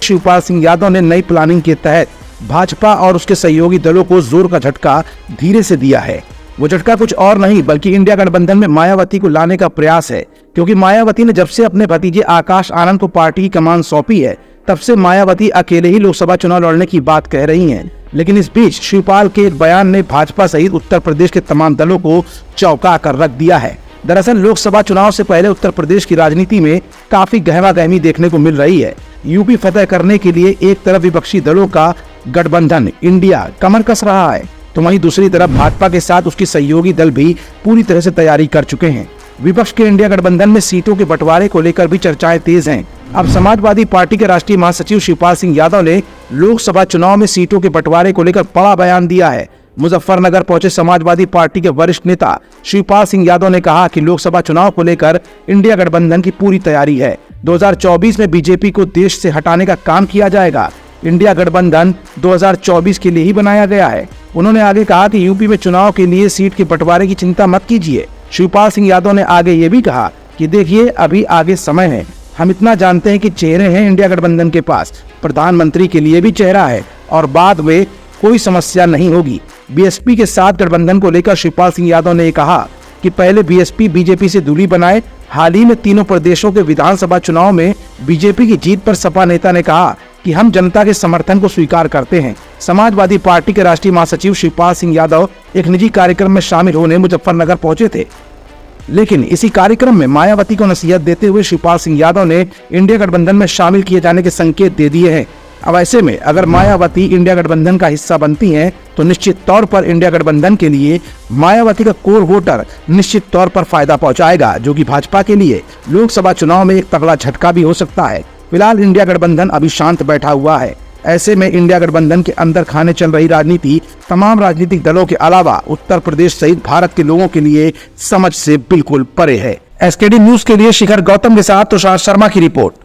शिवपाल सिंह यादव ने नई प्लानिंग के तहत भाजपा और उसके सहयोगी दलों को जोर का झटका धीरे से दिया है। वो झटका कुछ और नहीं बल्कि इंडिया गठबंधन में मायावती को लाने का प्रयास है, क्योंकि मायावती ने जब से अपने भतीजे आकाश आनंद को पार्टी की कमान सौंपी है, तब से मायावती अकेले ही लोकसभा चुनाव लड़ने की बात कह रही हैं। लेकिन इस बीच शिवपाल के एक बयान ने भाजपा सहित उत्तर प्रदेश के तमाम दलों को चौंका कर रख दिया है। दरअसल लोकसभा चुनाव से पहले उत्तर प्रदेश की राजनीति में काफी गहमागहमी देखने को मिल रही है। यूपी फतह करने के लिए एक तरफ विपक्षी दलों का गठबंधन इंडिया कमर कस रहा है, तो वहीं दूसरी तरफ भाजपा के साथ उसकी सहयोगी दल भी पूरी तरह से तैयारी कर चुके हैं। विपक्ष के इंडिया गठबंधन में सीटों के बंटवारे को लेकर भी चर्चाएं तेज हैं। अब समाजवादी पार्टी के राष्ट्रीय महासचिव शिवपाल सिंह यादव ने लोकसभा चुनाव में सीटों के बंटवारे को लेकर बड़ा बयान दिया है। मुजफ्फरनगर पहुंचे समाजवादी पार्टी के वरिष्ठ नेता शिवपाल सिंह यादव ने कहा कि लोकसभा चुनाव को लेकर इंडिया गठबंधन की पूरी तैयारी है। 2024 में बीजेपी को देश से हटाने का काम किया जाएगा। इंडिया गठबंधन 2024 के लिए ही बनाया गया है। उन्होंने आगे कहा कि यूपी में चुनाव के लिए सीट के बंटवारे की चिंता मत कीजिए। शिवपाल सिंह यादव ने आगे ये भी कहा कि देखिए अभी आगे समय है, हम इतना जानते हैं कि चेहरे हैं इंडिया गठबंधन के पास, प्रधानमंत्री के लिए भी चेहरा है और बाद में कोई समस्या नहीं होगी। बीएसपी के साथ गठबंधन को लेकर शिवपाल सिंह यादव ने कहा कि पहले बीएसपी बीजेपी से दूरी बनाए। हाल ही में तीनों प्रदेशों के विधानसभा चुनाव में बीजेपी की जीत पर सपा नेता ने कहा कि हम जनता के समर्थन को स्वीकार करते हैं। समाजवादी पार्टी के राष्ट्रीय महासचिव शिवपाल सिंह यादव एक निजी कार्यक्रम में शामिल होने मुजफ्फरनगर पहुंचे थे, लेकिन इसी कार्यक्रम में मायावती को नसीहत देते हुए शिवपाल सिंह यादव ने इंडिया गठबंधन में शामिल किए जाने के संकेत दे दिए हैं। अब ऐसे में अगर मायावती इंडिया गठबंधन का हिस्सा बनती हैं, तो निश्चित तौर पर इंडिया गठबंधन के लिए मायावती का कोर वोटर निश्चित तौर पर फायदा पहुंचाएगा, जो कि भाजपा के लिए लोकसभा चुनाव में एक तगड़ा झटका भी हो सकता है। फिलहाल इंडिया गठबंधन अभी शांत बैठा हुआ है। ऐसे में इंडिया गठबंधन के अंदर खाने चल रही राजनीति तमाम राजनीतिक दलों के अलावा उत्तर प्रदेश सहित भारत के लोगों के लिए समझ से बिल्कुल परे है। एसकेडी न्यूज के लिए शिखर गौतम के साथ तुषार शर्मा की रिपोर्ट।